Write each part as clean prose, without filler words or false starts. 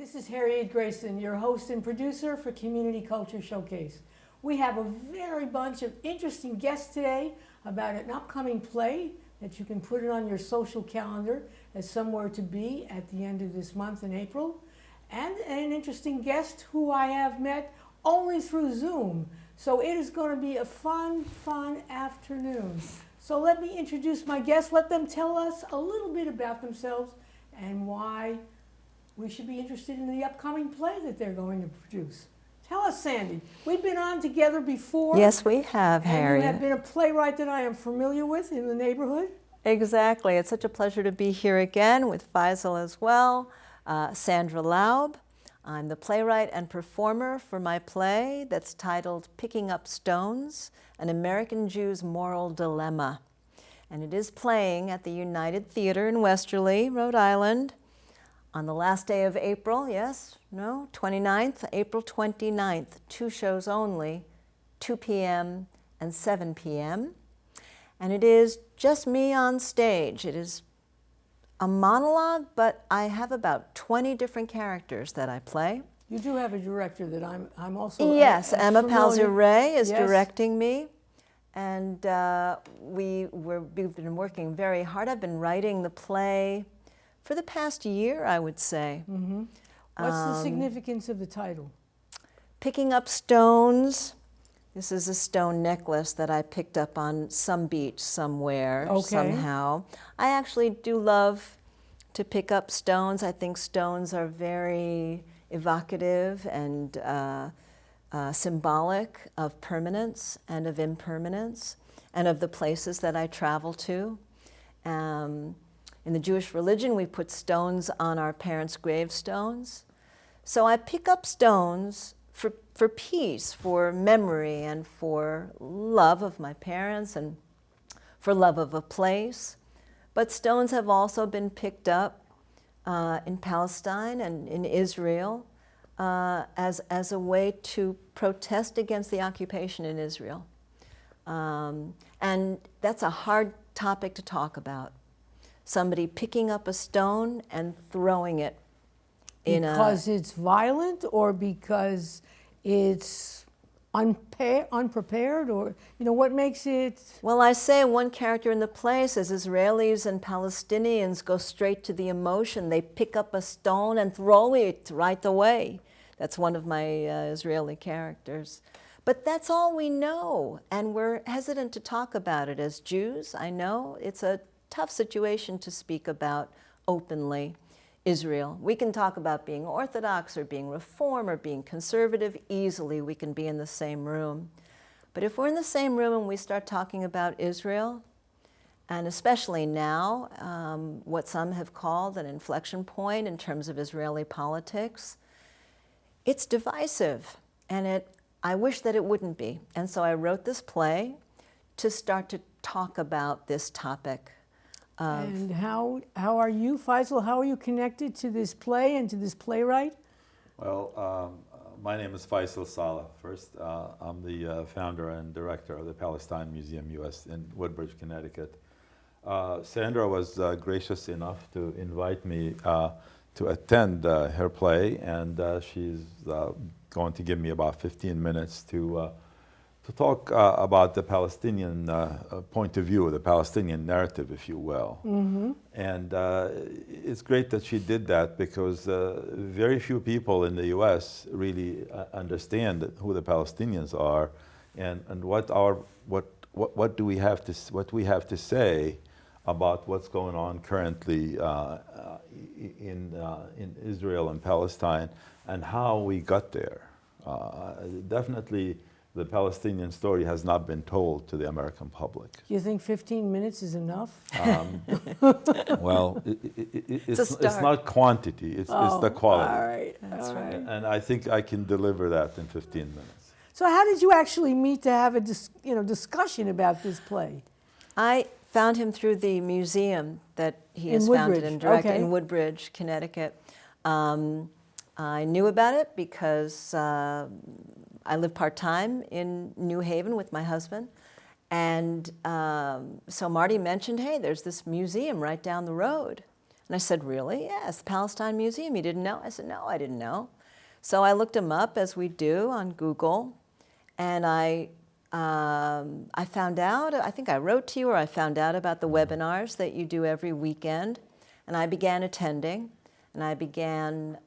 This is Harriet Grayson, your host and producer for Community Culture Showcase. We have a very bunch of interesting guests today about an upcoming play that you can put it on your social calendar as somewhere to be at the end of this month in April. And an interesting guest who I have met only through Zoom. So it is going to be a fun afternoon. So let me introduce my guests. Let them tell us a little bit about themselves and why we should be interested in the upcoming play that they're going to produce. Tell us, Sandy. We've been on together before. Yes, we have, Harriet. And you have been a playwright that I am familiar with in the neighborhood. Exactly. It's such a pleasure to be here again with Faisal as well. Sandra Laub. I'm the playwright and performer for my play that's titled Picking Up Stones, An American Jew's Moral Dilemma. And it is playing at the United Theater in Westerly, Rhode Island, on the last day of April, 29th, April 29th, 2 shows only, 2 p.m. and 7 p.m. And it is just me on stage. It is a monologue, but I have about 20 different characters that I play. You do have a director that I'm also Yes, Emma familiar. Palzere is Yes. directing me. And we've been working very hard. I've been writing the play for the past year, I would say. Mm-hmm. What's the significance of the title? Picking up stones. This is a stone necklace that I picked up on some beach somewhere, somehow. I actually do love to pick up stones. I think stones are very evocative and symbolic of permanence and of impermanence and of the places that I travel to. In the Jewish religion, we put stones on our parents' gravestones. So I pick up stones for peace, for memory, and for love of my parents and for love of a place. But stones have also been picked up in Palestine and in Israel as a way to protest against the occupation in Israel. And that's a hard topic to talk about. Somebody picking up a stone and throwing it in because it's violent, or because it's unprepared, or what makes it? Well, I say one character in the play says Israelis and Palestinians go straight to the emotion. They pick up a stone and throw it right away. That's one of my Israeli characters. But that's all we know, and we're hesitant to talk about it as Jews. I know it's a tough situation to speak about openly, Israel. We can talk about being Orthodox or being Reform or being conservative easily. We can be in the same room. But if we're in the same room and we start talking about Israel, and especially now, what some have called an inflection point in terms of Israeli politics, it's divisive, and I wish that it wouldn't be. And so I wrote this play to start to talk about this topic. And how are you, Faisal? How are you connected to this play and to this playwright? Well, my name is Faisal Saleh. First, I'm the founder and director of the Palestine Museum US in Woodbridge, Connecticut. Sandra was gracious enough to invite me to attend her play, and she's going to give me about 15 minutes to talk about the Palestinian point of view, the Palestinian narrative, if you will. Mm-hmm. And it's great that she did that, because very few people in the U.S. really understand who the Palestinians are, and what we have to say about what's going on currently in Israel and Palestine, and how we got there. Definitely, the Palestinian story has not been told to the American public. Do you think 15 minutes is enough? Well, it's not quantity, it's the quality. All right, That's right. And I think I can deliver that in 15 minutes. So how did you actually meet to have a discussion about this play? I found him through the museum that he has founded and directed in Woodbridge, Connecticut. I knew about it because I live part-time in New Haven with my husband. And so Marty mentioned, hey, there's this museum right down the road. And I said, really? Yes, the Palestine Museum. You didn't know? I said, no, I didn't know. So I looked him up, as we do, on Google, and I found out, I think I wrote to you, or I found out about the webinars that you do every weekend, and I began attending, and I began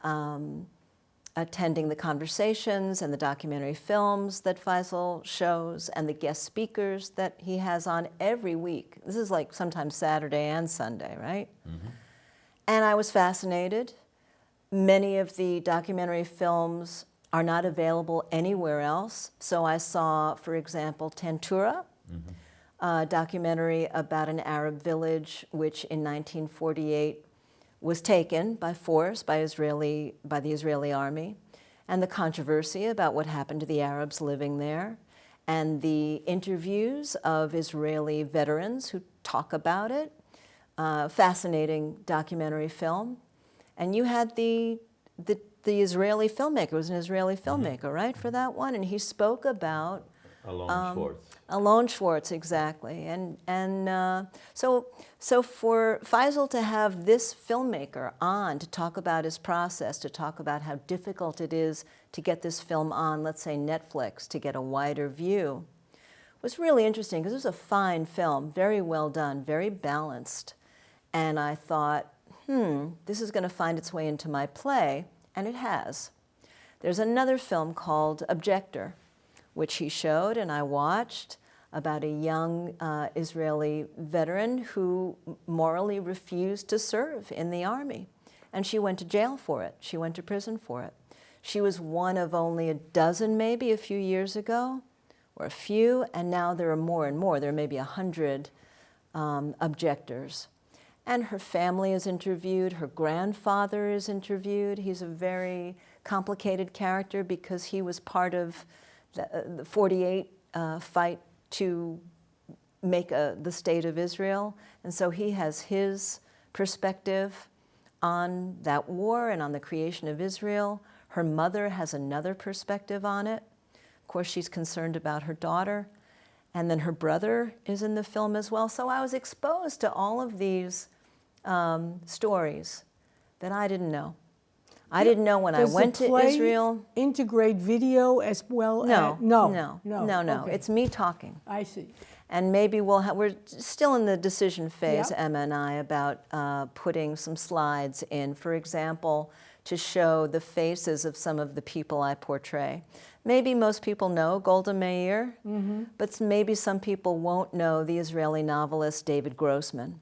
attending the conversations and the documentary films that Faisal shows and the guest speakers that he has on every week. This is like sometimes Saturday and Sunday, right? Mm-hmm. And I was fascinated. Many of the documentary films are not available anywhere else. So I saw, for example, Tantura, a documentary about an Arab village which in 1948 was taken by force by the Israeli army, and the controversy about what happened to the Arabs living there, and the interviews of Israeli veterans who talk about it. Fascinating documentary film. And you had the Israeli filmmaker, it was an Israeli filmmaker, right, for that one? And he spoke about Alon Schwartz. Alon Schwartz, exactly. So for Faisal to have this filmmaker on to talk about his process, to talk about how difficult it is to get this film on, let's say Netflix, to get a wider view, was really interesting because it was a fine film, very well done, very balanced. And I thought, this is going to find its way into my play, and it has. There's another film called Objector, which he showed and I watched, about a young Israeli veteran who morally refused to serve in the army. And she went to jail for it. She went to prison for it. She was one of only a dozen, maybe, a few years ago, or a few, and now there are more and more. There are maybe 100 objectors. And her family is interviewed, her grandfather is interviewed. He's a very complicated character because he was part of the 48 fight to make the state of Israel. And so he has his perspective on that war and on the creation of Israel. Her mother has another perspective on it. Of course, she's concerned about her daughter. And then her brother is in the film as well. So I was exposed to all of these stories that I didn't know. I didn't know when I went to Israel. Integrate video as well? No. Okay. It's me talking. I see. And maybe we're still in the decision phase, Yep. Emma and I, about putting some slides in, for example, to show the faces of some of the people I portray. Maybe most people know Golda Meir, but maybe some people won't know the Israeli novelist David Grossman,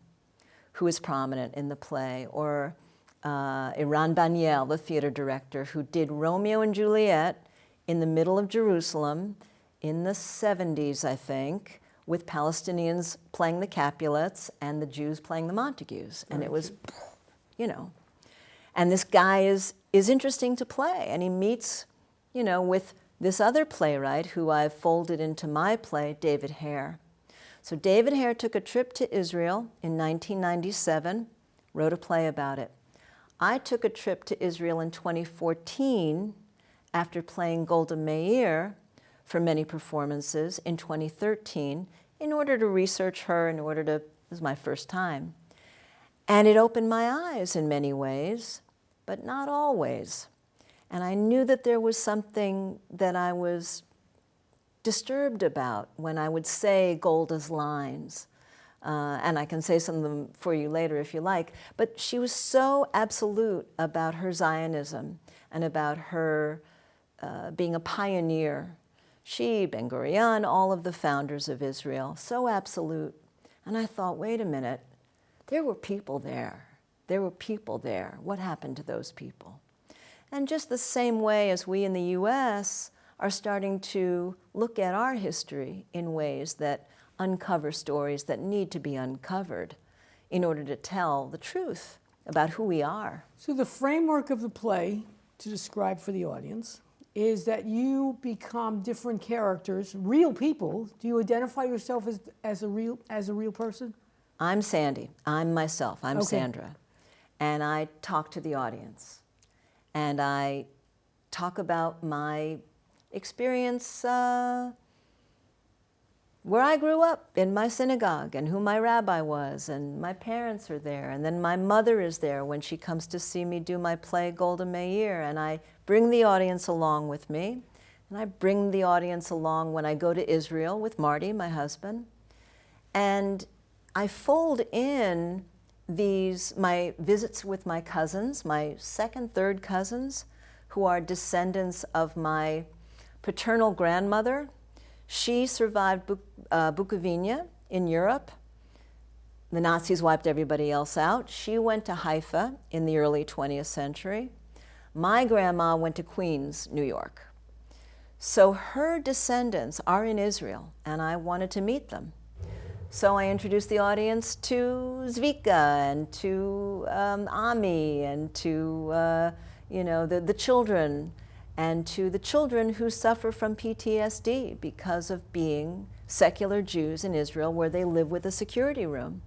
who is prominent in the play, or Iran Baniel, the theater director, who did Romeo and Juliet in the middle of Jerusalem in the 70s, I think, with Palestinians playing the Capulets and the Jews playing the Montagues. And it was, and this guy is interesting to play, and he meets, with this other playwright who I've folded into my play, David Hare. So David Hare took a trip to Israel in 1997, wrote a play about it. I took a trip to Israel in 2014 after playing Golda Meir for many performances in 2013 in order to research her, this was my first time. And it opened my eyes in many ways, but not always. And I knew that there was something that I was disturbed about when I would say Golda's lines. And I can say some of them for you later if you like. But she was so absolute about her Zionism and about her being a pioneer. She, Ben-Gurion, all of the founders of Israel, so absolute. And I thought, wait a minute, there were people there. There were people there. What happened to those people? And just the same way as we in the US are starting to look at our history in ways that uncover stories that need to be uncovered in order to tell the truth about who we are. So the framework of the play, to describe for the audience, is that you become different characters, real people. Do you identify yourself as a real person? I'm Sandy. I'm myself. I'm Okay. Sandra. And I talk to the audience. And I talk about my experience where I grew up in my synagogue and who my rabbi was, and my parents are there, and then my mother is there when she comes to see me do my play Golda Meir, and I bring the audience along with me, and I bring the audience along when I go to Israel with Marty, my husband, and I fold in my visits with my cousins, my second, third cousins, who are descendants of my paternal grandmother. She survived Bukovina in Europe. The Nazis wiped everybody else out. She went to Haifa in the early 20th century. My grandma went to Queens, New York. So her descendants are in Israel, and I wanted to meet them. So I introduced the audience to Zvika and to Ami and to the children, and to the children who suffer from PTSD because of being secular Jews in Israel, where they live with a security room.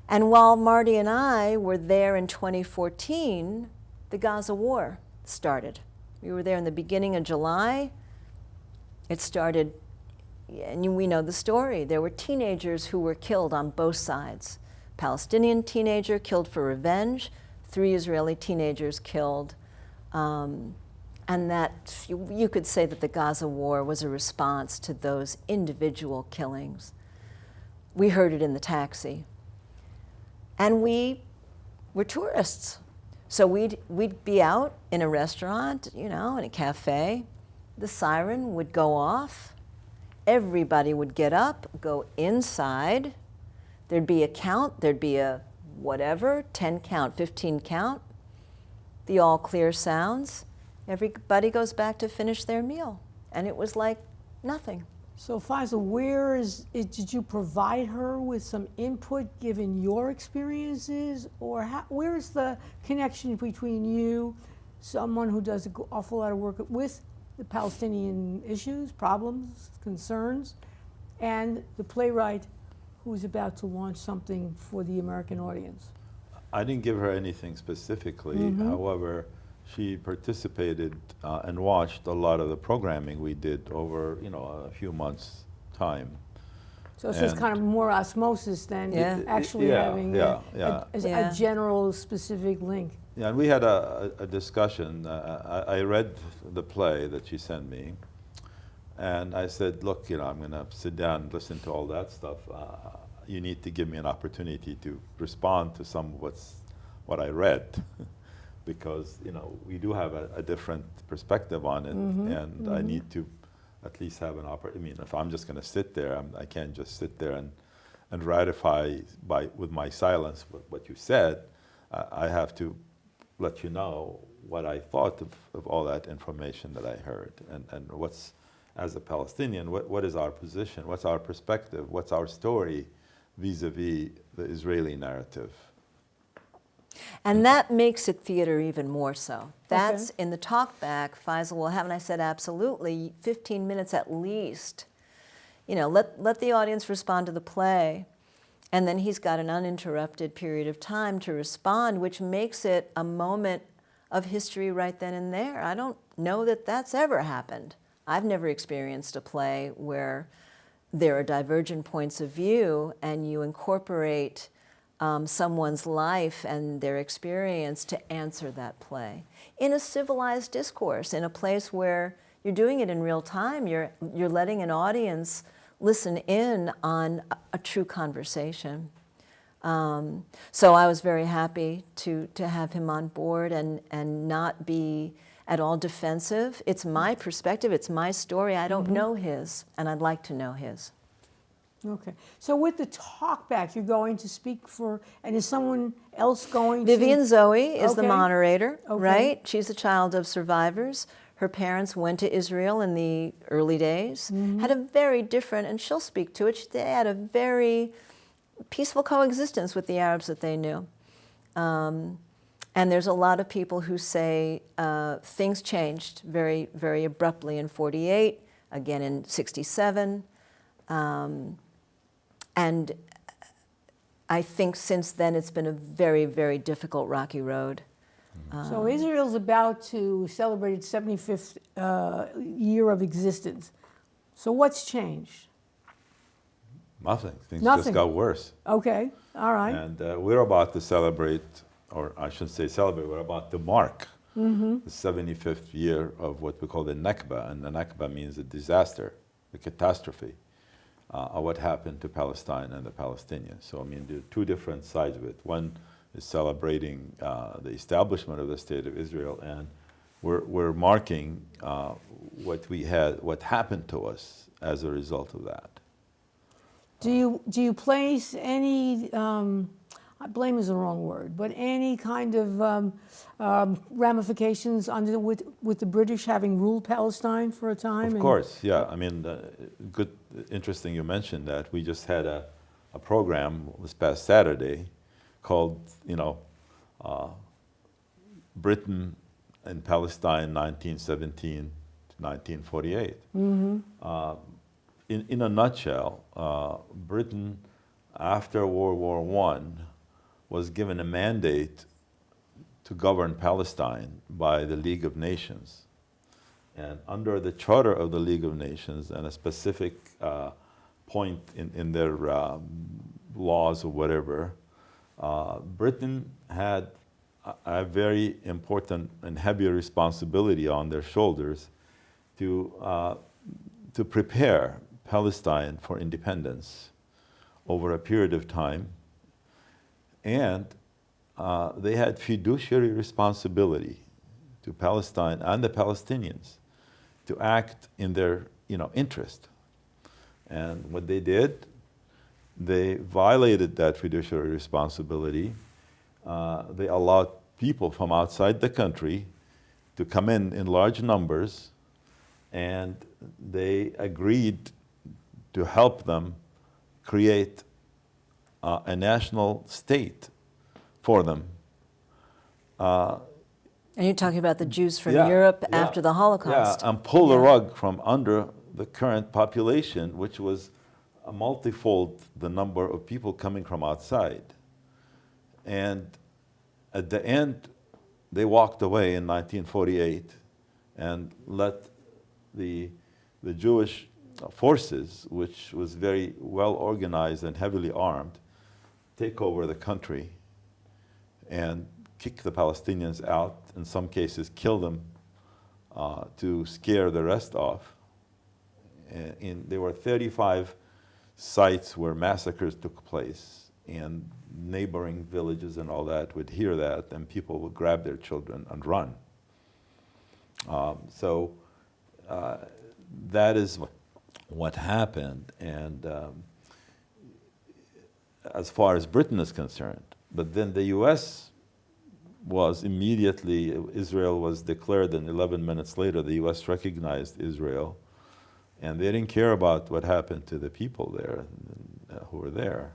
And while Marty and I were there in 2014, the Gaza war started. We were there in the beginning of July. It started, and we know the story. There were teenagers who were killed on both sides. Palestinian teenager killed for revenge, 3 Israeli teenagers killed. And that you could say that the Gaza war was a response to those individual killings. We heard it in the taxi. And we were tourists. So we'd be out in a restaurant, in a cafe. The siren would go off. Everybody would get up, go inside. There'd be a count. There'd be a whatever, 10 count, 15 count. The all clear sounds. Everybody goes back to finish their meal. And it was like nothing. So Faisal, did you provide her with some input given your experiences? Or where is the connection between you, someone who does an awful lot of work with the Palestinian issues, problems, concerns, and the playwright who's about to launch something for the American audience? I didn't give her anything specifically. However, she participated and watched a lot of the programming we did over, a few months' time. So it's just kind of more osmosis than actually having a general, specific link. Yeah, and we had a discussion. I read the play that she sent me, and I said, look, I'm going to sit down and listen to all that stuff. You need to give me an opportunity to respond to some of what I read. Because we do have a different perspective on it, and I need to at least have an opportunity. If I'm just going to sit there, I can't just sit there and ratify with my silence what you said. I have to let you know what I thought of all that information that I heard, and what's, as a Palestinian, what is our position? What's our perspective? What's our story vis-a-vis the Israeli narrative? And that makes it theater even more so. That's in the talk back, Faisal will have, and I said absolutely, 15 minutes at least. Let the audience respond to the play, and then he's got an uninterrupted period of time to respond, which makes it a moment of history right then and there. I don't know that that's ever happened. I've never experienced a play where there are divergent points of view and you incorporate someone's life and their experience to answer that play in a civilized discourse, in a place where you're doing it in real time. You're letting an audience listen in on a true conversation. So I was very happy to have him on board and not be at all defensive. It's my perspective, it's my story. I don't know his, and I'd like to know his. Okay. So with the talkback, you're going to speak for, and is someone else going Vivian to? Zoe is the moderator, Okay. right? She's a child of survivors. Her parents went to Israel in the early days, had a very different, and she'll speak to it, they had a very peaceful coexistence with the Arabs that they knew. And there's a lot of people who say things changed very, very abruptly in 48, again in 67. And I think since then it's been a very, very difficult, rocky road. So Israel's about to celebrate its 75th year of existence. So what's changed? Nothing. Things Nothing. just got worse. Okay, all right. And we're about to celebrate, or I shouldn't say celebrate, we're about to mark the 75th year of what we call the Nakba. And the Nakba means a disaster, a catastrophe, of what happened to Palestine and the Palestinians. So, I mean, there are two different sides of it. One is celebrating the establishment of the State of Israel, and we're marking what happened to us as a result of that. Do you place any, blame is the wrong word, but any kind of ramifications with the British having ruled Palestine for a time? Of course, yeah. I mean, interesting you mentioned that. We just had a program this past Saturday called, Britain and Palestine 1917 to 1948. In a nutshell, Britain, after World War I, was given a mandate to govern Palestine by the League of Nations. And under the Charter of the League of Nations and a specific point in their laws or whatever, Britain had a very important and heavy responsibility on their shoulders to prepare Palestine for independence over a period of time. And they had fiduciary responsibility to Palestine and the Palestinians to act in their interest. And what they did, they violated that fiduciary responsibility. They allowed people from outside the country to come in large numbers, and they agreed to help them create a national state for them. And you're talking about the Jews from Yeah, Europe yeah, after the Holocaust. Yeah, and pull the rug from under the current population, which was a multifold the number of people coming from outside. And at the end, they walked away in 1948 and let the Jewish forces, which was very well organized and heavily armed, take over the country and kick the Palestinians out, in some cases kill them to scare the rest off. There were 35 sites where massacres took place, and neighboring villages and all that would hear that, and people would grab their children and run. So that is what happened, and as far as Britain is concerned. But then the U.S. was immediately, Israel was declared, and 11 minutes later the U.S. recognized Israel, and they didn't care about what happened to the people there who were there.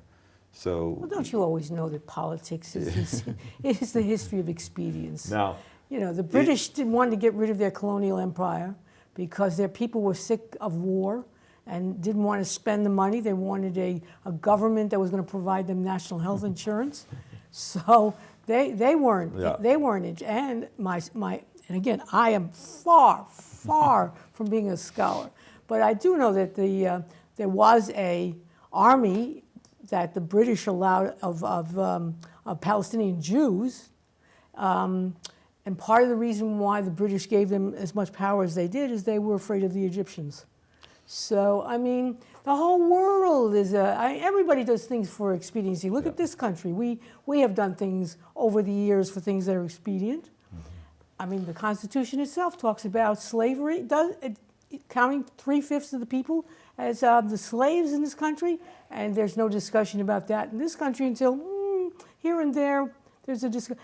So, Well, don't you always know that politics is the history of expedience? now, The British didn't want to get rid of their colonial empire because their people were sick of war and didn't want to spend the money. They wanted a government that was going to provide them national health insurance. So they weren't and and again, I am far from being a scholar, but I do know that there was a army that the British allowed of Palestinian Jews. And part of the reason why the British gave them as much power as they did is they were afraid of the Egyptians. So, I mean, the whole world is everybody does things for expediency. Look at this country. We have done things over the years for things that are expedient. I mean, the Constitution itself talks about slavery, counting 3/5 of the people as the slaves in this country, and there's no discussion about that in this country until here and there there's a discussion.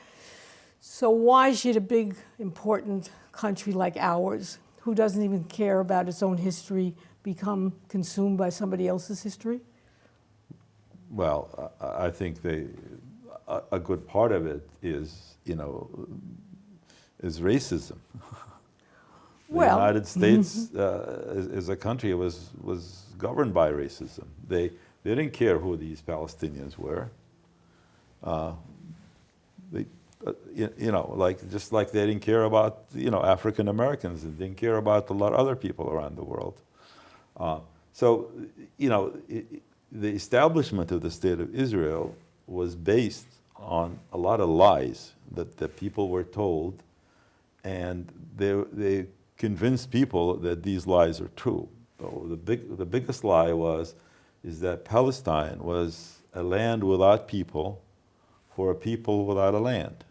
So why should a big, important country like ours, who doesn't even care about its own history, become consumed by somebody else's history? well, I think a good part of it is, is racism. The United States as a country was governed by racism. They didn't care who these Palestinians were. Just like they didn't care about African Americans, and didn't care about a lot of other people around the world. the establishment of the State of Israel was based on a lot of lies that the people were told, and they convinced people that these lies are true. So the biggest lie is that Palestine was a land without people for a people without a land.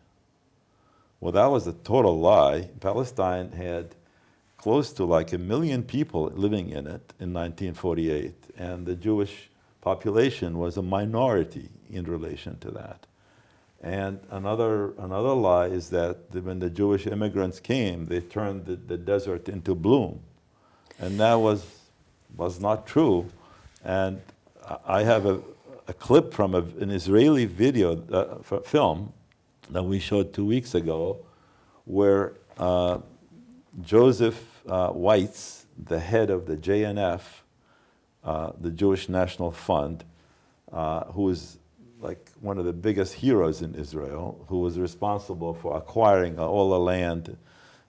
Well, that was a total lie. Palestine had close to like 1 million people living in it in 1948, and the Jewish population was a minority in relation to that. And another lie is that when the Jewish immigrants came, they turned the desert into bloom. And that was not true. And I have a clip from an Israeli film that we showed 2 weeks ago, where Joseph Weitz, the head of the JNF, the Jewish National Fund, who is like one of the biggest heroes in Israel, who was responsible for acquiring all the land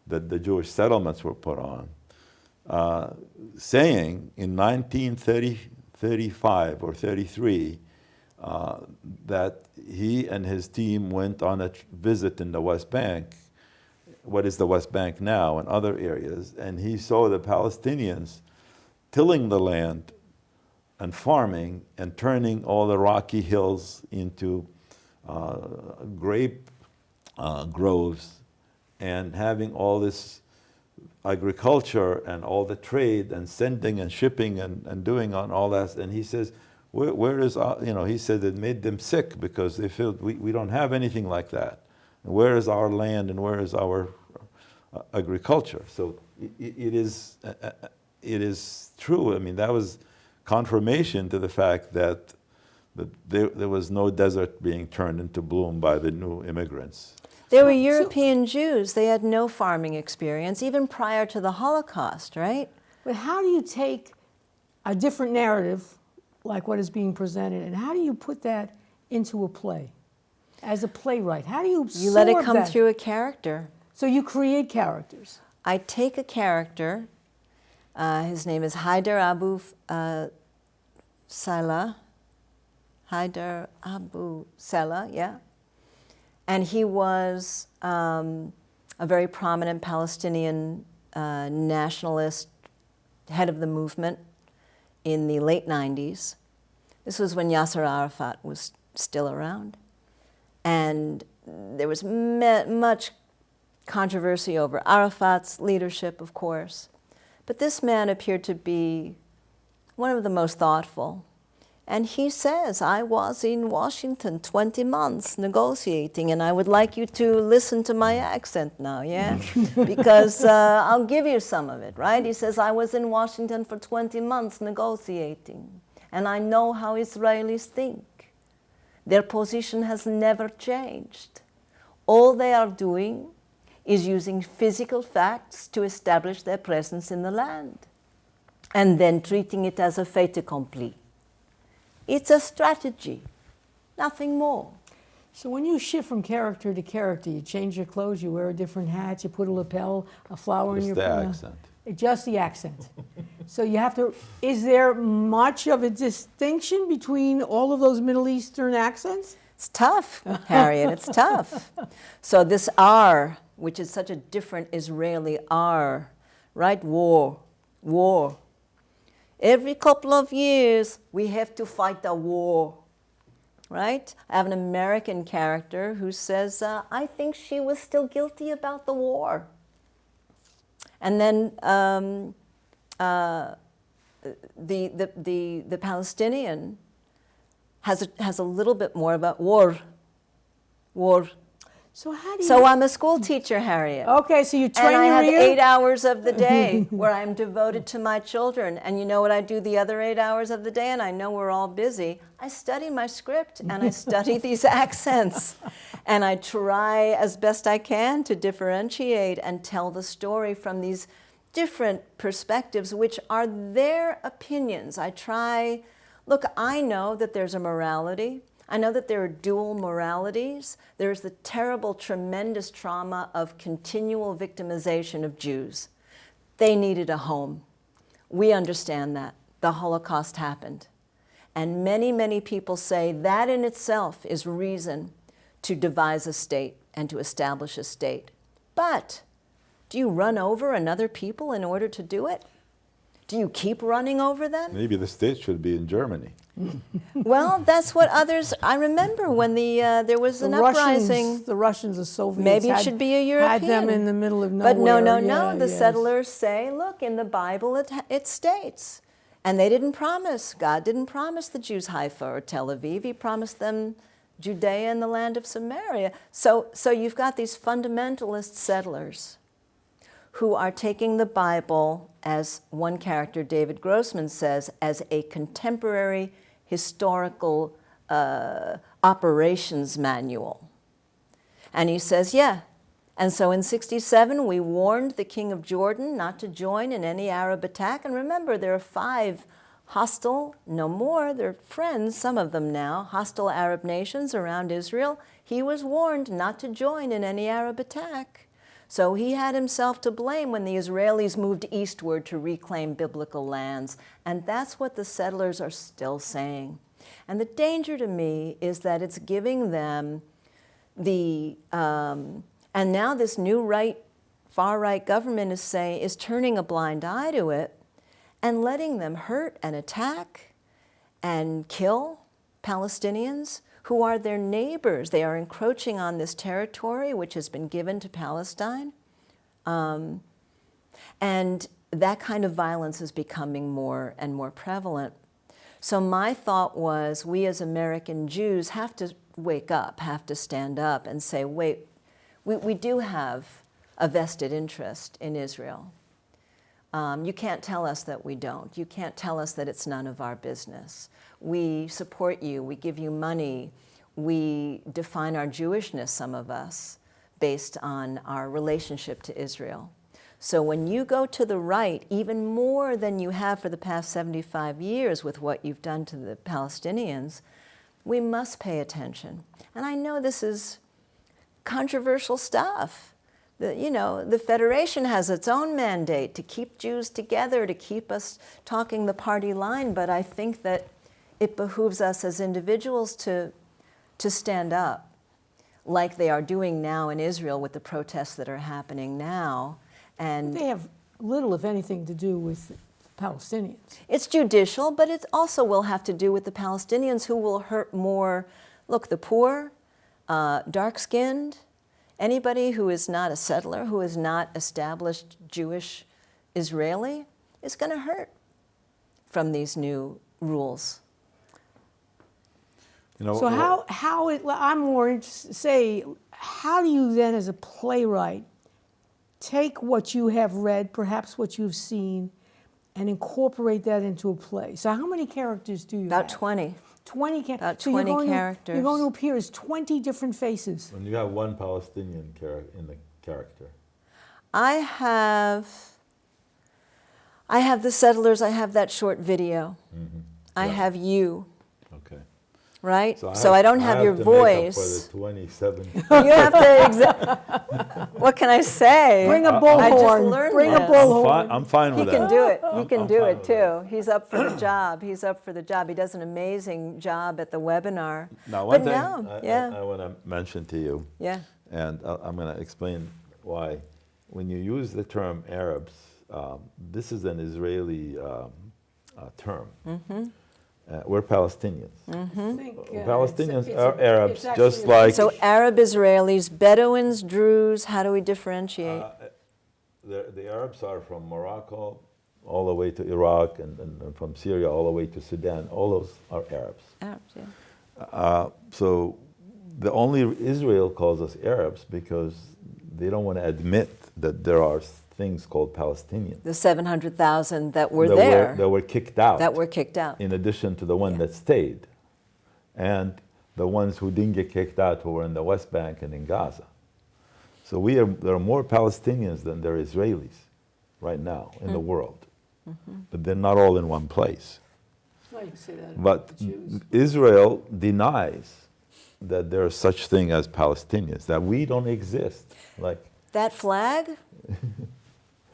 that the Jewish settlements were put on, saying in 1935 or 33 that he and his team went on a visit in the West Bank, what is the West Bank now, and other areas, and he saw the Palestinians tilling the land and farming and turning all the rocky hills into grape groves and having all this agriculture and all the trade and sending and shipping and doing on all that. And he says, where is, he said it made them sick because they felt we don't have anything like that. And where is our land and where is our agriculture? So it is true. I mean, that was confirmation to the fact that there was no desert being turned into bloom by the new immigrants. They were European Jews. They had no farming experience, even prior to the Holocaust, right? But how do you take a different narrative, like what is being presented, and how do you put that into a play? As a playwright, how do you absorb You let it come that? through a character. So you create characters. I take a character. His name is Haider Abu Selah. Haider Abu Selah, yeah. And he was a very prominent Palestinian nationalist, head of the movement in the late 90s. This was when Yasser Arafat was still around. And there was much controversy over Arafat's leadership, of course. But this man appeared to be one of the most thoughtful. And he says, I was in Washington 20 months negotiating, and I would like you to listen to my accent now, yeah? Because I'll give you some of it, right? He says, I was in Washington for 20 months negotiating, and I know how Israelis think. Their position has never changed. All they are doing is using physical facts to establish their presence in the land, and then treating it as a fait accompli. It's a strategy, nothing more. So when you shift from character to character, you change your clothes, you wear a different hat, you put a lapel, a flower in your... Just the accent. Just the accent. So you have to... Is there much of a distinction between all of those Middle Eastern accents? It's tough, Harriet, it's tough. So this R, which is such a different Israeli R, right? War. Every couple of years, we have to fight a war, right? I have an American character who says, I think she was still guilty about the war. And then the Palestinian has a little bit more about war. So how do you... So I'm a school teacher, Harriet. Okay, so you train and I your have ear? 8 hours of the day where I'm devoted to my children. And you know what I do the other 8 hours of the day? And I know we're all busy. I study my script and I study these accents. And I try as best I can to differentiate and tell the story from these different perspectives, which are their opinions. I try, look, I know that there's a morality. I know that there are dual moralities. There's the terrible, tremendous trauma of continual victimization of Jews. They needed a home. We understand that. The Holocaust happened. And many, many people say that in itself is reason to devise a state and to establish a state. But do you run over another people in order to do it? Do you keep running over them? Maybe the state should be in Germany. Well, that's what others. I remember when there was an uprising. The Russians, the Soviets. Maybe it should be a European. Had them in the middle of nowhere. But no. Yeah, The yes. settlers say, look, in the Bible it states. And they didn't promise, God didn't promise the Jews Haifa or Tel Aviv. He promised them Judea and the land of Samaria. So you've got these fundamentalist settlers who are taking the Bible, as one character, David Grossman, says, as a contemporary historical operations manual. And he says, yeah. And so in 67, we warned the king of Jordan not to join in any Arab attack. And remember, there are 5 hostile, no more, they're friends, some of them now, hostile Arab nations around Israel. He was warned not to join in any Arab attack. So he had himself to blame when the Israelis moved eastward to reclaim biblical lands. And that's what the settlers are still saying. And the danger to me is that it's giving them the, and now this new right, far-right government is turning a blind eye to it and letting them hurt and attack and kill Palestinians who are their neighbors. They are encroaching on this territory which has been given to Palestine. And that kind of violence is becoming more and more prevalent. So my thought was, we as American Jews have to wake up, have to stand up and say, wait, we do have a vested interest in Israel. You can't tell us that we don't. You can't tell us that it's none of our business. We support you, we give you money, we define our Jewishness, some of us, based on our relationship to Israel. So when you go to the right, even more than you have for the past 75 years with what you've done to the Palestinians, we must pay attention. And I know this is controversial stuff. The Federation has its own mandate to keep Jews together, to keep us talking the party line, but I think that it behooves us as individuals to stand up, like they are doing now in Israel with the protests that are happening now. And They have little, if anything, to do with Palestinians. it's judicial, but it also will have to do with the Palestinians, who will hurt more. Look, the poor, dark-skinned, anybody who is not a settler, who is not established Jewish Israeli, is going to hurt from these new rules. So I'm more interested, say, how do you then as a playwright take what you have read, perhaps what you've seen, and incorporate that into a play? So how many characters do you About have? 20. 20 characters. About So you're 20 going characters. You're going to appear as 20 different faces. When you have one Palestinian in the character. I have the settlers, I have that short video. Mm-hmm. I Yeah. have you, Okay. right? So I don't have your to make up voice. for the 27. You have to, what can I say? Bring a I bullhorn. just learned Bring a this. bullhorn. I'm fine He with can that. do it. He I'm can do fine it with too. that. He's up for the job. He's up for the job. He does an amazing job at the webinar. Now, one But thing no, I yeah, want to mention to you, yeah. and I'm going to explain why. When you use the term Arabs, this is an Israeli term. Mm-hmm. We're Palestinians. I think, Palestinians it's are Arabs, it's actually just a- like So Arab Israelis, Bedouins, Druze, how do we differentiate? the Arabs are from Morocco all the way to Iraq, and from Syria all the way to Sudan. All those are Arabs. Arabs, yeah. So the only Israel calls us Arabs because they don't want to admit that there are things called Palestinians. The 700,000 that were that there, that were kicked out. that were kicked out. in addition to the one Yeah. that stayed, and the ones who didn't get kicked out who were in the West Bank and in Gaza. So there are more Palestinians than there are Israelis right now in the world, but they're not all in one place. Well, you can say that about But the Jews. Israel denies that there is such thing as Palestinians, that we don't exist. Like That flag,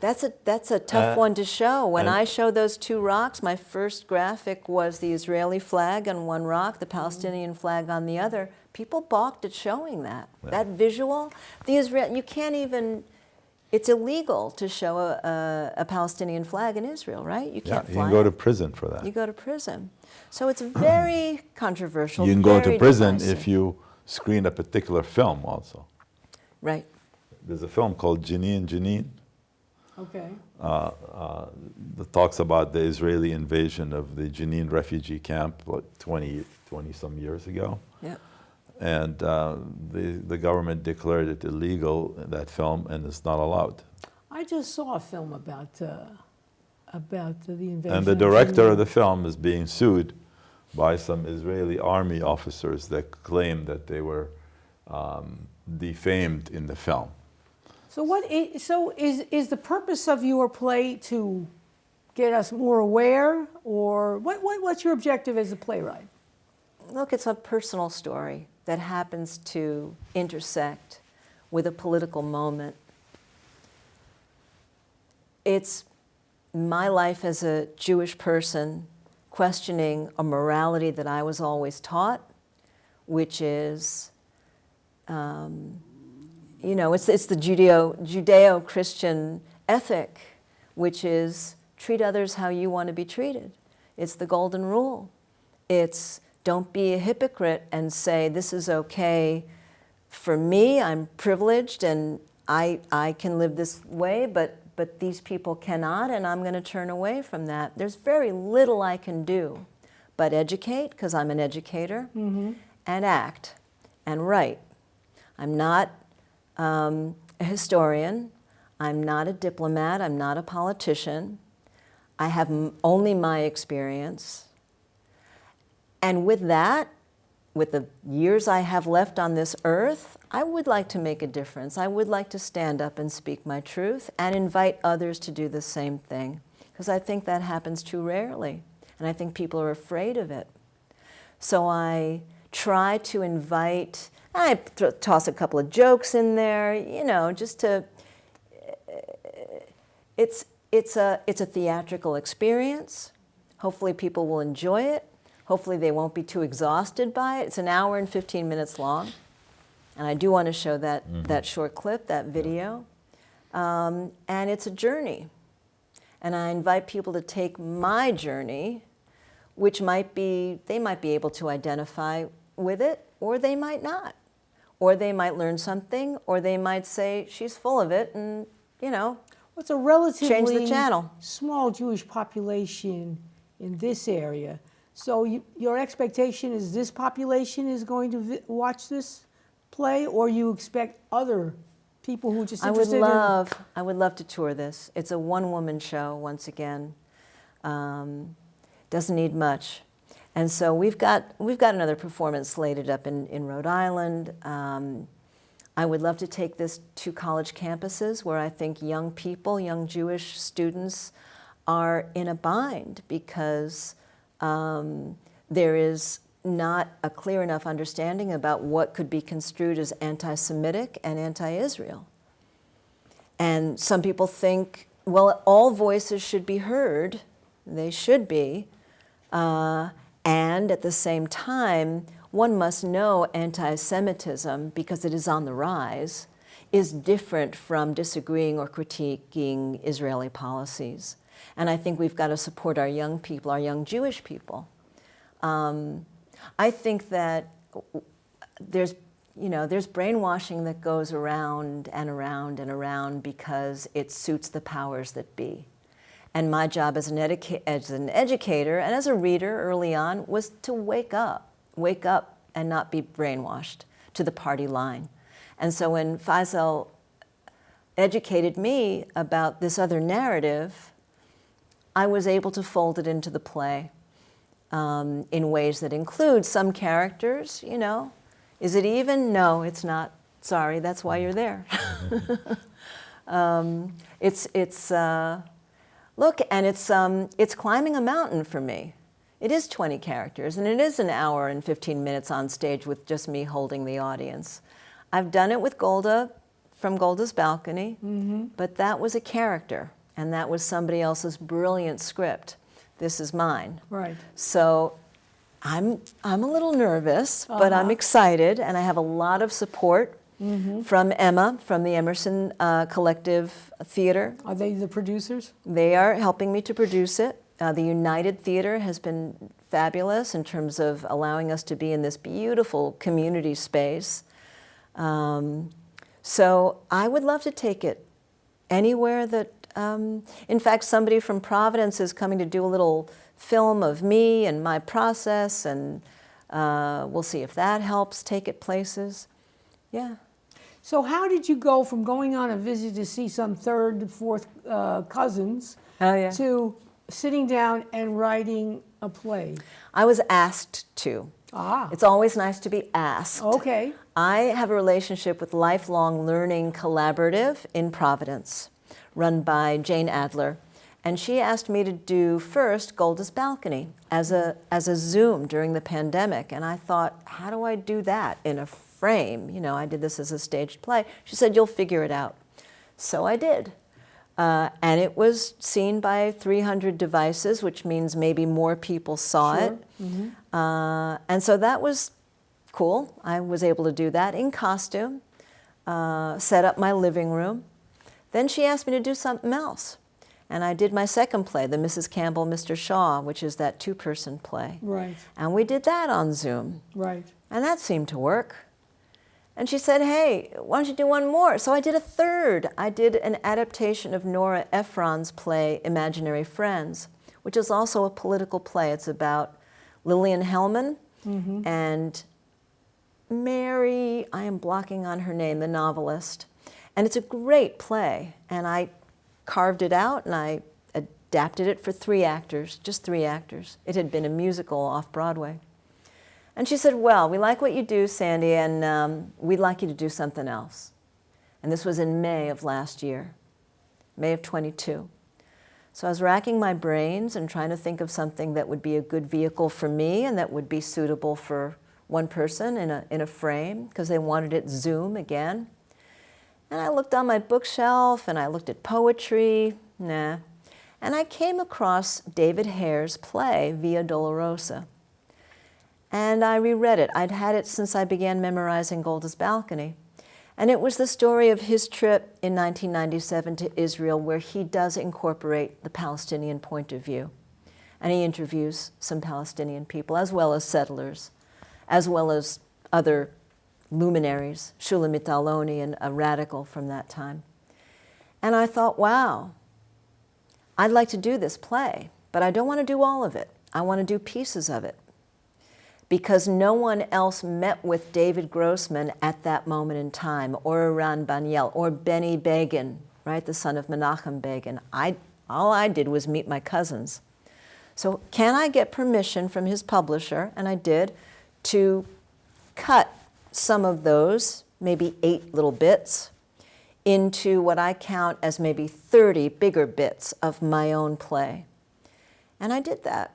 That's a tough one to show. When and- I show those two rocks, my first graphic was the Israeli flag on one rock, the Palestinian flag on the other. People balked at showing that. Yeah. That visual, you can't even, it's illegal to show a Palestinian flag in Israel, right? You Yeah, can't you fly can go it. to prison for that. You go to prison. So it's very controversial. You can go to very prison divisive. if you screen a particular film also. Right. There's a film called Jenin, Okay. that talks about the Israeli invasion of the Jenin refugee camp, what, 20 some years ago. Yeah. And the government declared it illegal, that film, and it's not allowed. I just saw a film about the invasion. And the of director of Jenin. the film is being sued by some Israeli army officers that claim that they were defamed in the film. So is the purpose of your play to get us more aware, or what's your objective as a playwright? Look, it's a personal story that happens to intersect with a political moment. It's my life as a Jewish person questioning a morality that I was always taught, which is, it's the Judeo-Christian ethic, which is treat others how you want to be treated. It's the golden rule. It's don't be a hypocrite and say, this is okay for me, I'm privileged and I can live this way, but these people cannot, and I'm going to turn away from that. There's very little I can do but educate, because I'm an educator, and act and write. I'm not a historian. I'm not a diplomat. I'm not a politician. I have only my experience. And with that, with the years I have left on this earth, I would like to make a difference. I would like to stand up and speak my truth and invite others to do the same thing, because I think that happens too rarely, and I think people are afraid of it. So I try to invite, I toss a couple of jokes in there, just to, it's a theatrical experience. Hopefully people will enjoy it. Hopefully they won't be too exhausted by it. It's an hour and 15 minutes long. And I do want to show that, that short clip, that video. And it's a journey. And I invite people to take my journey, which they might be able to identify with it, or they might not. Or they might learn something, or they might say, she's full of it, and, It's a relatively change the channel. small Jewish population in this area. So your expectation is this population is going to watch this play, or you expect other people who just interested I would love to tour this. It's a one-woman show, once again. Doesn't need much. And so we've got another performance slated up in Rhode Island. I would love to take this to college campuses where I think young people, young Jewish students, are in a bind because there is not a clear enough understanding about what could be construed as anti-Semitic and anti-Israel. And some people think, well, all voices should be heard. They should be. And at the same time, one must know anti-Semitism, because it is on the rise, is different from disagreeing or critiquing Israeli policies. And I think we've got to support our young people, our young Jewish people. I think that there's brainwashing that goes around and around and around because it suits the powers that be. And my job as an educator and as a reader early on was to wake up and not be brainwashed to the party line. And so when Faisal educated me about this other narrative, I was able to fold it into the play in ways that include some characters, Is it even? No, it's not. Sorry, that's why you're there. It's climbing a mountain for me. It is 20 characters, and it is an hour and 15 minutes on stage with just me holding the audience. I've done it with Golda from Golda's Balcony, but that was a character, and that was somebody else's brilliant script. This is mine. Right. So I'm a little nervous, but I'm excited, and I have a lot of support from Emma, from the Emerson Collective Theater. Are they the producers? They are helping me to produce it. The United Theater has been fabulous in terms of allowing us to be in this beautiful community space. So I would love to take it anywhere that, in fact, somebody from Providence is coming to do a little film of me and my process, and we'll see if that helps take it places. Yeah. So how did you go from going on a visit to see some third, fourth cousins to sitting down and writing a play? I was asked to. It's always nice to be asked. Okay. I have a relationship with Lifelong Learning Collaborative in Providence, run by Jane Adler. And she asked me to do first Golda's Balcony as a Zoom during the pandemic. And I thought, how do I do that in a frame? You know, I did this as a staged play. She said, you'll figure it out. So I did. And it was seen by 300 devices, which means maybe more people saw it. And so that was cool. I was able to do that in costume, set up my living room. Then she asked me to do something else. And I did my second play, the Mrs. Campbell, Mr. Shaw, which is that two-person play. Right. And we did that on Zoom. Right. And that seemed to work. And she said, hey, why don't you do one more? So I did a third. I did an adaptation of Nora Ephron's play, Imaginary Friends, which is also a political play. It's about Lillian Hellman and Mary, I am blocking on her name, the novelist. And it's a great play. And I carved it out and I adapted it for 3 actors, just 3 actors. It had been a musical off-Broadway. And she said, well, we like what you do, Sandy, and we'd like you to do something else. And this was in May of last year, May of 22. So I was racking my brains and trying to think of something that would be a good vehicle for me and that would be suitable for one person in a frame, because they wanted it Zoom again. And I looked on my bookshelf and I looked at poetry, nah. And I came across David Hare's play, Via Dolorosa. And I reread it. I'd had it since I began memorizing Golda's Balcony. And it was the story of his trip in 1997 to Israel, where he does incorporate the Palestinian point of view. And he interviews some Palestinian people, as well as settlers, as well as other luminaries, Shulamit Aloni, and a radical from that time. And I thought, wow, I'd like to do this play, but I don't want to do all of it. I want to do pieces of it. Because no one else met with David Grossman at that moment in time, or Iran Banyel, or Benny Begin, right, the son of Menachem Begin. All I did was meet my cousins. So can I get permission from his publisher, and I did, to cut some of those, maybe 8 little bits, into what I count as maybe 30 bigger bits of my own play. And I did that.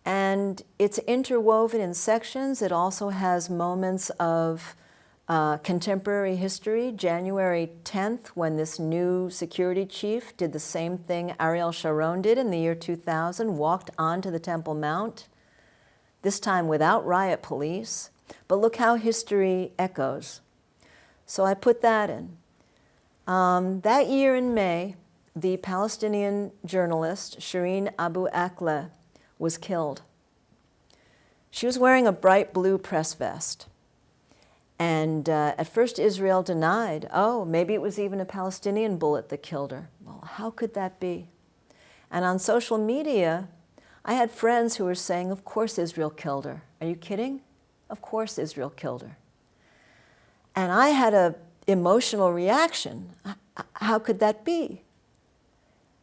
And it's interwoven in sections. It also has moments of contemporary history. January 10th, when this new security chief did the same thing Ariel Sharon did in the year 2000, walked onto the Temple Mount, this time without riot police. But look how history echoes. So I put that in. That year in May, the Palestinian journalist Shireen Abu Akleh was killed. She was wearing a bright blue press vest. And at first Israel denied, oh, maybe it was even a Palestinian bullet that killed her. Well, how could that be? And on social media, I had friends who were saying, of course Israel killed her. Are you kidding? Of course Israel killed her. And I had an emotional reaction. How could that be?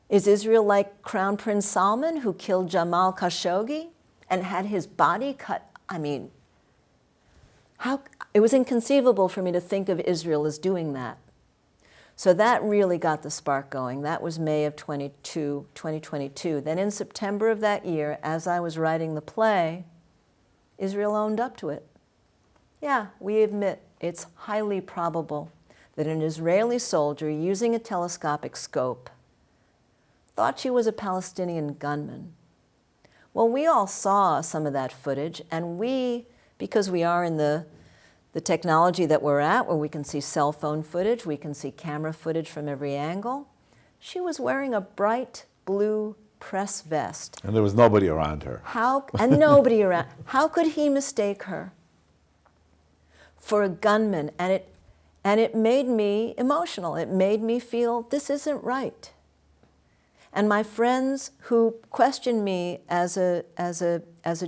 Is Israel like Crown Prince Salman, who killed Jamal Khashoggi and had his body cut? I mean, it was inconceivable for me to think of Israel as doing that. So that really got the spark going. That was May of 2022. Then in September of that year, as I was writing the play, Israel owned up to it. Yeah, we admit it's highly probable that an Israeli soldier using a telescopic scope thought she was a Palestinian gunman. Well, we all saw some of that footage, and we, because we are in the technology that we're at, where we can see cell phone footage, we can see camera footage from every angle, she was wearing a bright blue press vest. And there was nobody around her. And nobody around. How could he mistake her for a gunman? And it made me emotional. It made me feel this isn't right. And my friends who questioned me as a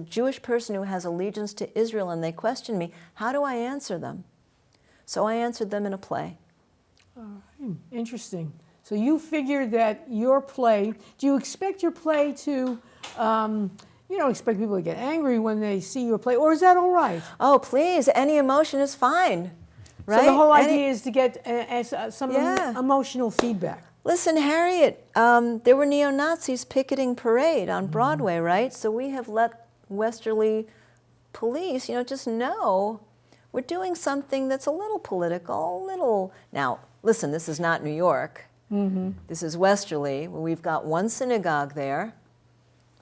Jewish person who has allegiance to Israel, and they questioned me, how do I answer them? So I answered them in a play. Interesting. So you figured that your play, do you expect your play to, you don't expect people to get angry when they see your play, or is that all right? Oh, please, any emotion is fine, right? So the whole idea is to get some emotional feedback. Listen, Harriet, there were neo-Nazis picketing parade on Broadway, right? So we have let Westerly police, just know we're doing something that's a little political, a little... Now, listen, this is not New York. Mm-hmm. This is Westerly, where we've got one synagogue there,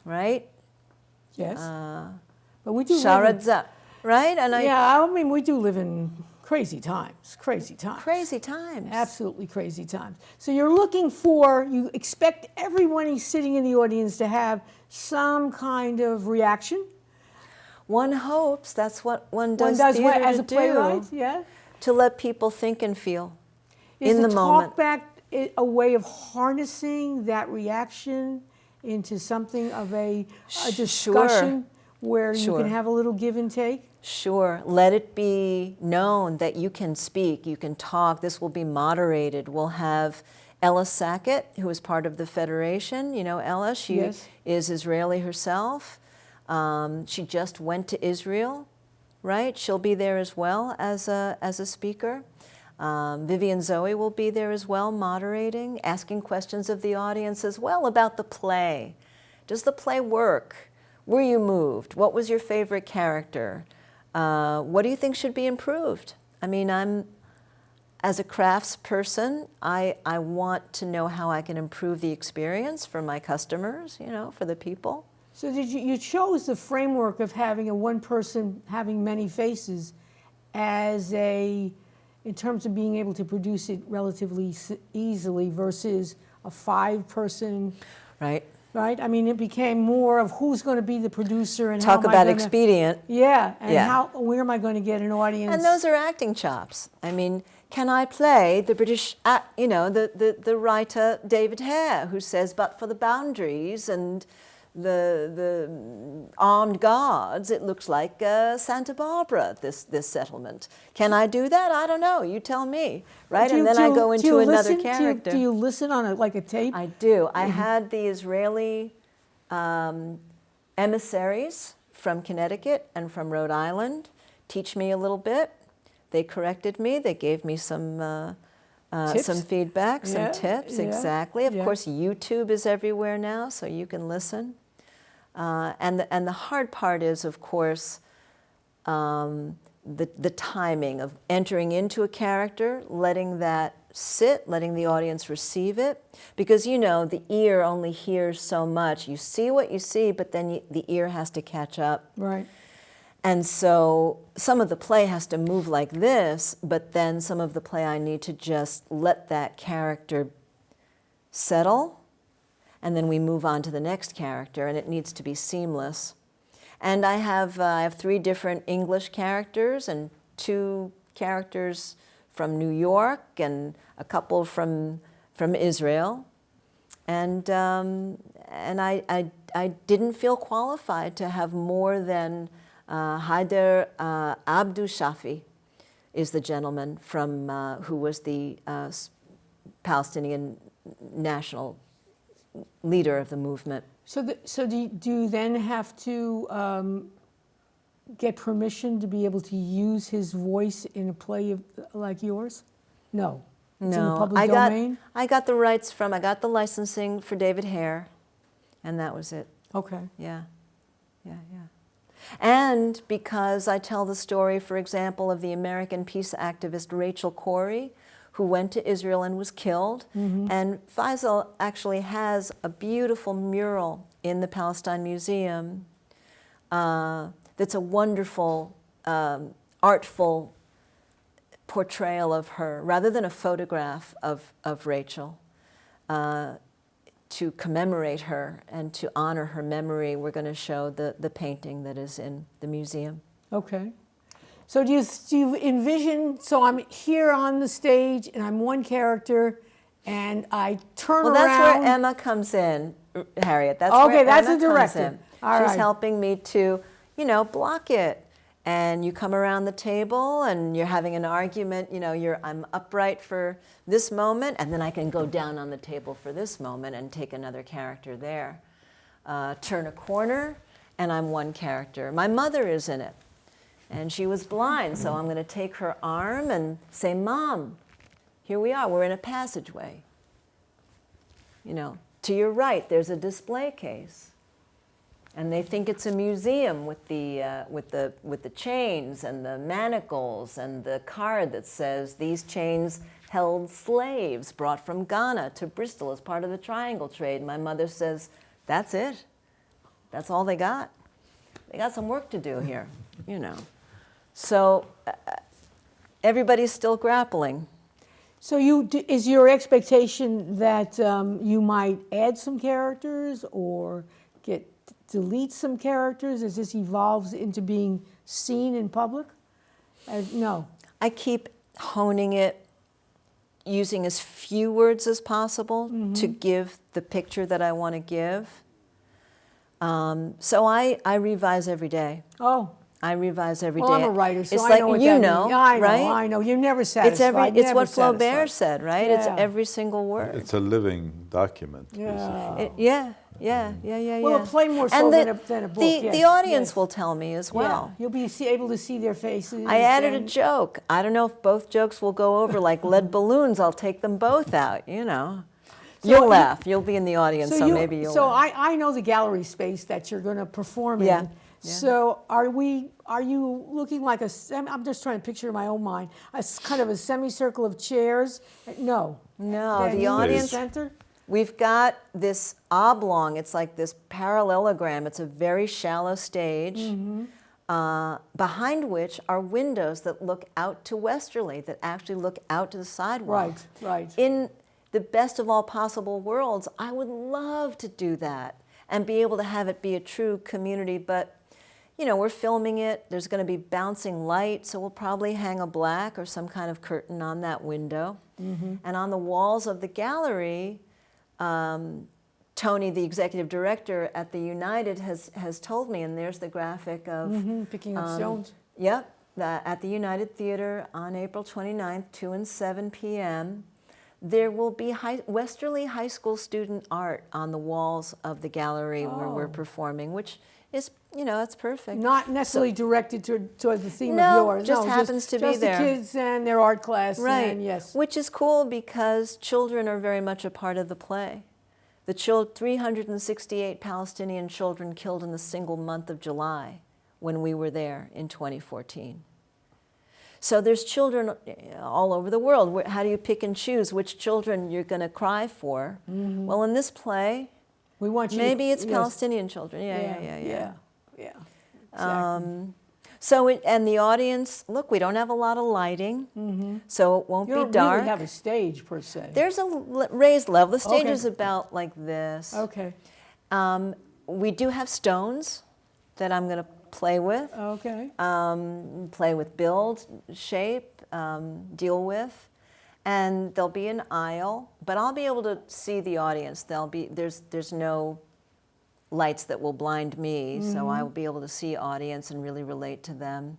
right? Yes. But we do Sharadza, right? And we do live in crazy times. Crazy times. Absolutely crazy times. So you expect everyone sitting in the audience to have some kind of reaction? One hopes that's what one does theater as to a playwright, do, yeah? To let people think and feel Is in the moment. Is the talkback a way of harnessing that reaction into something of a discussion where you can have a little give and take? Sure. Let it be known that you can speak, you can talk. This will be moderated. We'll have Ella Sackett, who is part of the Federation. You know Ella, she is Israeli herself. She just went to Israel, right? She'll be there as well as a speaker. Vivian Zoe will be there as well, moderating, asking questions of the audience as well about the play. Does the play work? Were you moved? What was your favorite character? What do you think should be improved? I mean, as a crafts person, I want to know how I can improve the experience for my customers, for the people. So you chose the framework of having a one person having many faces in terms of being able to produce it relatively easily versus a 5-person. Right. Right? I mean, it became more of who's going to be the producer and talk about expedient. Yeah, and where am I going to get an audience? And those are acting chops. I mean, can I play the British, the writer David Hare, who says, but for the boundaries and the armed guards, it looks like Santa Barbara, this settlement. Can I do that? I don't know. You tell me, right? And then I go into another character. Do you listen on like a tape? I do. I had the Israeli emissaries from Connecticut and from Rhode Island teach me a little bit. They corrected me. They gave me some feedback, some tips. Exactly. Of course, YouTube is everywhere now, so you can listen. And the hard part is, of course, the timing of entering into a character, letting that sit, letting the audience receive it. Because, the ear only hears so much. You see what you see, but then the ear has to catch up. Right. And so some of the play has to move like this, but then some of the play I need to just let that character settle, and then we move on to the next character, and it needs to be seamless. And I have 3 different English characters and 2 characters from New York and a couple from Israel. And I didn't feel qualified to have more than Haider Abdu Shafi is the gentleman from who was the Palestinian national leader of the movement. So do you then have to get permission to be able to use his voice in a play like yours? No. It's in the public domain? I got the rights I got the licensing for David Hare, and that was it. Okay. Yeah. And because I tell the story, for example, of the American peace activist Rachel Corrie, who went to Israel and was killed. And Faisal actually has a beautiful mural in the Palestine Museum that's a wonderful, artful portrayal of her, rather than a photograph of Rachel. To commemorate her and to honor her memory, we're going to show the painting that is in the museum. Okay. So do you envision, so I'm here on the stage and I'm one character and I turn around. Well, that's where Emma comes in, Harriet. That's Okay, where that's Emma the director. comes in. All She's right. helping me to, block it. And you come around the table and you're having an argument, I'm upright for this moment, and then I can go down on the table for this moment and take another character there. Turn a corner, and I'm one character. My mother is in it, and she was blind, so I'm going to take her arm and say, Mom, here we are, we're in a passageway. To your right, there's a display case. And they think it's a museum with the chains and the manacles and the card that says these chains held slaves brought from Ghana to Bristol as part of the triangle trade. My mother says, that's it. That's all they got. They got some work to do here, So everybody's still grappling. So is your expectation that you might add some characters or delete some characters as this evolves into being seen in public? No. I keep honing it, using as few words as possible to give the picture that I want to give. So I revise every day. Oh. I revise every day. Well, I'm a writer, so it's I like, know what that means. I know, right? I know. You're never satisfied. It's never what Flaubert satisfied. said, right? Yeah. It's every single word. It's a living document. Yeah. Yeah. Well, a play more so And than a book. the audience will tell me as well. Yeah. You'll be able to see their faces. I added a joke. I don't know if both jokes will go over like lead balloons. I'll take them both out, You'll laugh. You'll be in the audience, so maybe you'll laugh. I know the gallery space that you're going to perform Yeah. in. So are you looking like I'm just trying to picture in my own mind, kind of a semicircle of chairs? No. No, Then the you in audience, center? we've got this oblong, it's like this parallelogram. It's a very shallow stage, behind which are windows that look out to westerly, that actually look out to the sidewalk. Right. In the best of all possible worlds, I would love to do that and be able to have it be a true community, but we're filming it. There's going to be bouncing light, so we'll probably hang a black or some kind of curtain on that window. And on the walls of the gallery, Tony, the executive director at the United, has told me, and there's the graphic of... Picking up stones. Yep, at the United Theater on April 29th, 2 and 7 p.m., there will be Westerly High School student art on the walls of the gallery where we're performing, which is, it's perfect. Not necessarily directed toward the theme No, of yours. just happens to be there. Just the kids and their art class. Right, And yes. which is cool because children are very much a part of the play. The 368 Palestinian children killed in the single month of July when we were there in 2014. So there's children all over the world. How do you pick and choose which children you're going to cry for? Well, in this play, We want you maybe it's yes. Palestinian children. Yeah. Exactly. And the audience, look, we don't have a lot of lighting, so it won't You be don't dark. really have a stage per se. There's a raised level. The stage Okay. is about like this. Okay. We do have stones that I'm going to play with. Okay. Play with, build, shape, deal with, and there'll be an aisle. But I'll be able to see the audience. There's no lights that will blind me, so I will be able to see audience and really relate to them.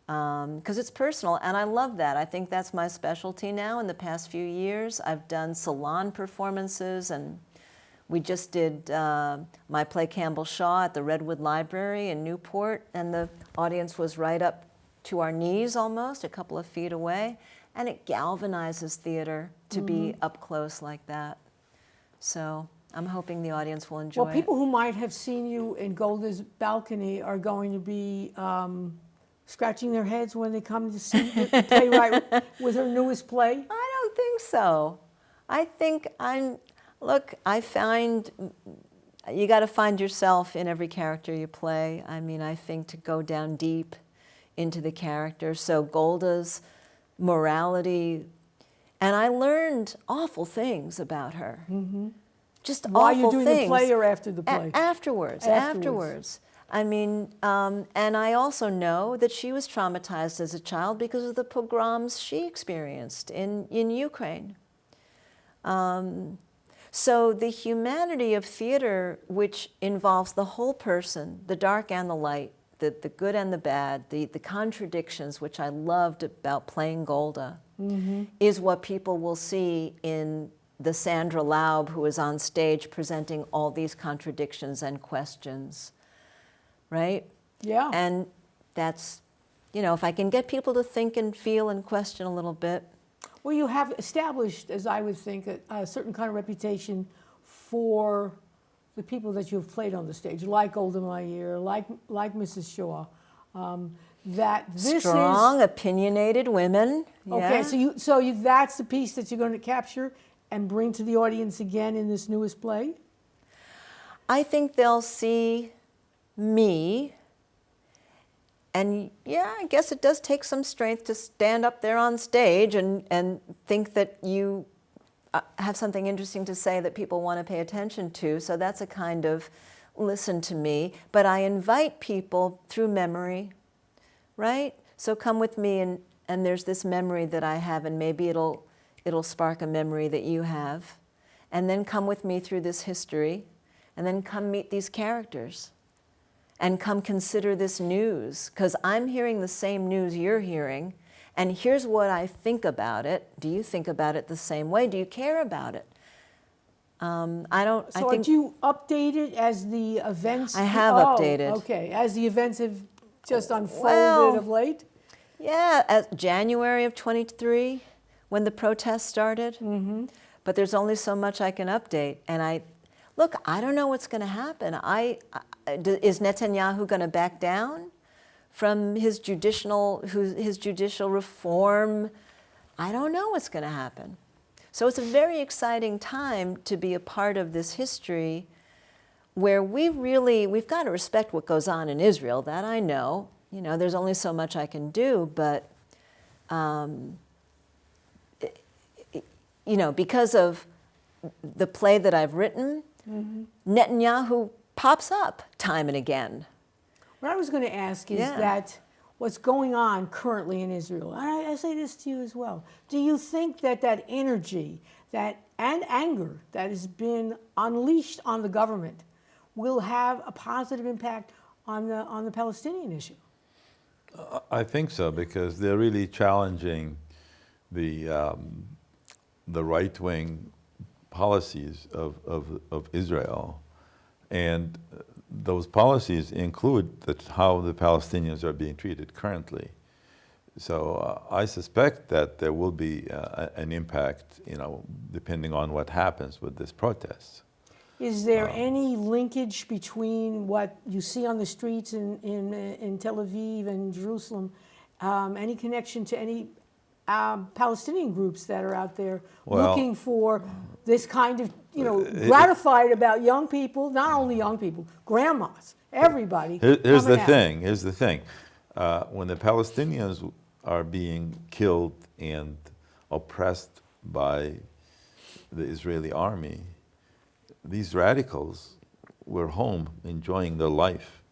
Because it's personal, and I love that. I think that's my specialty now. In the past few years, I've done salon performances, and we just did my play Campbell Shaw at the Redwood Library in Newport, and the audience was right up to our knees almost, a couple of feet away, and it galvanizes theater to be up close like that. So I'm hoping the audience will enjoy Well, people who might have seen you in Golda's balcony are going to be scratching their heads when they come to see the Playwright with her newest play. I don't think so. I think I find, you got to find yourself in every character you play. I mean, I think to go down deep into the character. So Golda's morality, and I learned awful things about her. Just While awful you're doing things. the play or after the play? Afterwards. I mean, and I also know that she was traumatized as a child because of the pogroms she experienced in Ukraine. So the humanity of theater, which involves the whole person, the dark and the light, the good and the bad, the contradictions, which I loved about playing Golda, is what people will see in the Sandra Laub who is on stage presenting all these contradictions and questions, right? Yeah. And that's, if I can get people to think and feel and question a little bit. Well, you have established, as I would think, a certain kind of reputation for the people that you've played on the stage, like Golda Meir, like Mrs. Shaw. That this strong, opinionated women. Okay, Yeah. so that's the piece that you're going to capture and bring to the audience again in this newest play? I think they'll see me, and yeah, I guess it does take some strength to stand up there on stage and think that you have something interesting to say that people want to pay attention to. So that's a kind of listen to me. But I invite people through memory, right? So come with me, and there's this memory that I have, and maybe it'll spark a memory that you have. And then come with me through this history, and then come meet these characters. And come consider this news, because I'm hearing the same news you're hearing, and here's what I think about it. Do you think about it the same way? Do you care about it? I don't. So I think do you update it as the events? I have updated. Okay, as the events have just unfolded of late. Yeah, at January of 23, when the protests started. But there's only so much I can update, and I don't know what's going to happen. Is Netanyahu going to back down from his judicial reform? I don't know what's going to happen. So it's a very exciting time to be a part of this history where we've got to respect what goes on in Israel. That I know. There's only so much I can do, but because of the play that I've written, Netanyahu pops up time and again. What I was going to ask is that what's going on currently in Israel, and I say this to you as well, do you think that energy and anger that has been unleashed on the government will have a positive impact on the Palestinian issue? I think so, because they're really challenging the right-wing policies of Israel. And those policies include how the Palestinians are being treated currently. So I suspect that there will be an impact, depending on what happens with this protest. Is there any linkage between what you see on the streets in Tel Aviv and Jerusalem, any connection to any Palestinian groups that are out there looking for this kind of, gratified about young people, not only young people, grandmas, everybody. Here's the thing. When the Palestinians are being killed and oppressed by the Israeli army, these radicals were home enjoying their life.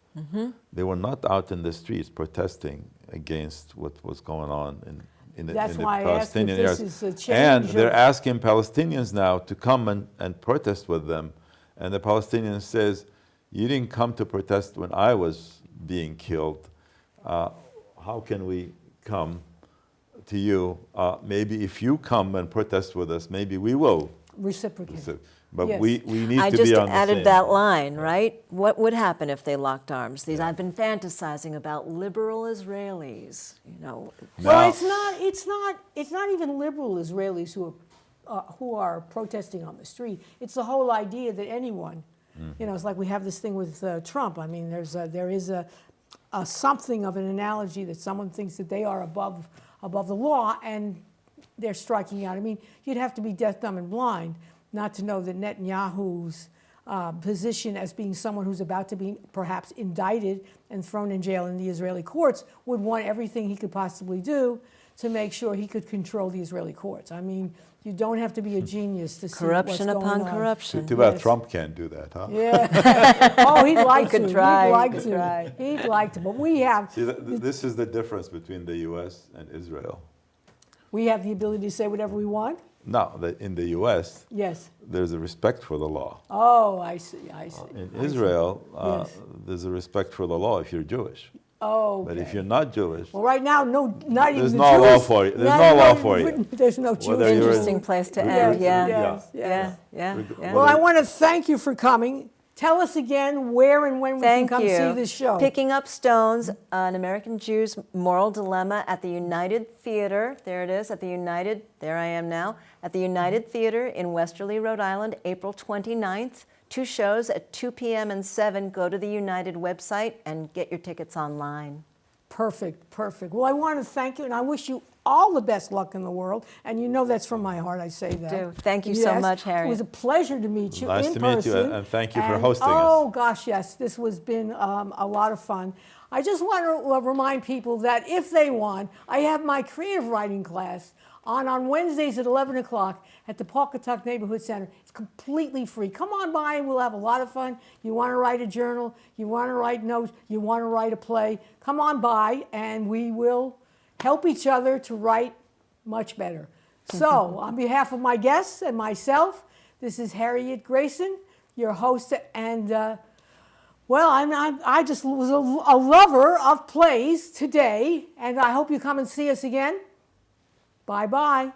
They were not out in the streets protesting against what was going on in the Palestinian areas. Is a change and they're asking Palestinians now to come and protest with them. And the Palestinians says, you didn't come to protest when I was being killed. How can we come to you? Maybe if you come and protest with us, maybe we will reciprocate. But Yes. we need to be on the same. I just added that line, right? What would happen if they locked arms? I've been fantasizing about liberal Israelis, Well, it's not even liberal Israelis who are protesting on the street. It's the whole idea that anyone, it's like we have this thing with Trump. I mean, there is a something of an analogy that someone thinks that they are above the law, and they're striking out. I mean, you'd have to be deaf, dumb, and blind not to know that Netanyahu's position as being someone who's about to be perhaps indicted and thrown in jail in the Israeli courts would want everything he could possibly do to make sure he could control the Israeli courts. I mean, you don't have to be a genius to see Corruption what's going upon on. corruption. Too bad Yes. Trump can't do that, huh? Yeah. Oh, he'd like could to. try, He'd like he could to. try. He'd like to. But we have See, this is the difference between the U.S. and Israel. the ability to say whatever we want. No, in the U.S., Yes. there's a respect for the law. Oh, I see. I see. In I see. Israel, Yes. there's a respect for the law if you're Jewish. Oh. But if you're not Jewish, Well, right now, no, not even There's the no Jews. law for you. There's no law for you. There's no Jewish. Whether you're Interesting place to Yes, end. Yeah. yes, Yeah. yes. Yeah. Well, I want to thank you for coming. Tell us again where and when we Thank can come you. see this show. Picking Up Stones, an American Jew's moral dilemma at the United Theater. There it is, at the United, there I am now, at the United Theater in Westerly, Rhode Island, April 29th. 2 shows at 2 p.m. and 7. Go to the United website and get your tickets online. Perfect, perfect. Well, I want to thank you, and I wish you all the best luck in the world. And you know that's from my heart, I say that. Do. Thank you so much, Harriet. It was a pleasure to meet you Nice in to person. meet you, and thank you for And, hosting us. Oh, gosh, yes. This has been a lot of fun. I just want to remind people that if they want, I have my creative writing class on Wednesdays at 11 o'clock at the Pawcatuck Neighborhood Center. It's completely free. Come on by and we'll have a lot of fun. You want to write a journal, you want to write notes, you want to write a play, come on by and we will help each other to write much better. So, on behalf of my guests and myself, this is Harriet Grayson, your host, and I just was a lover of plays today, and I hope you come and see us again. Bye-bye.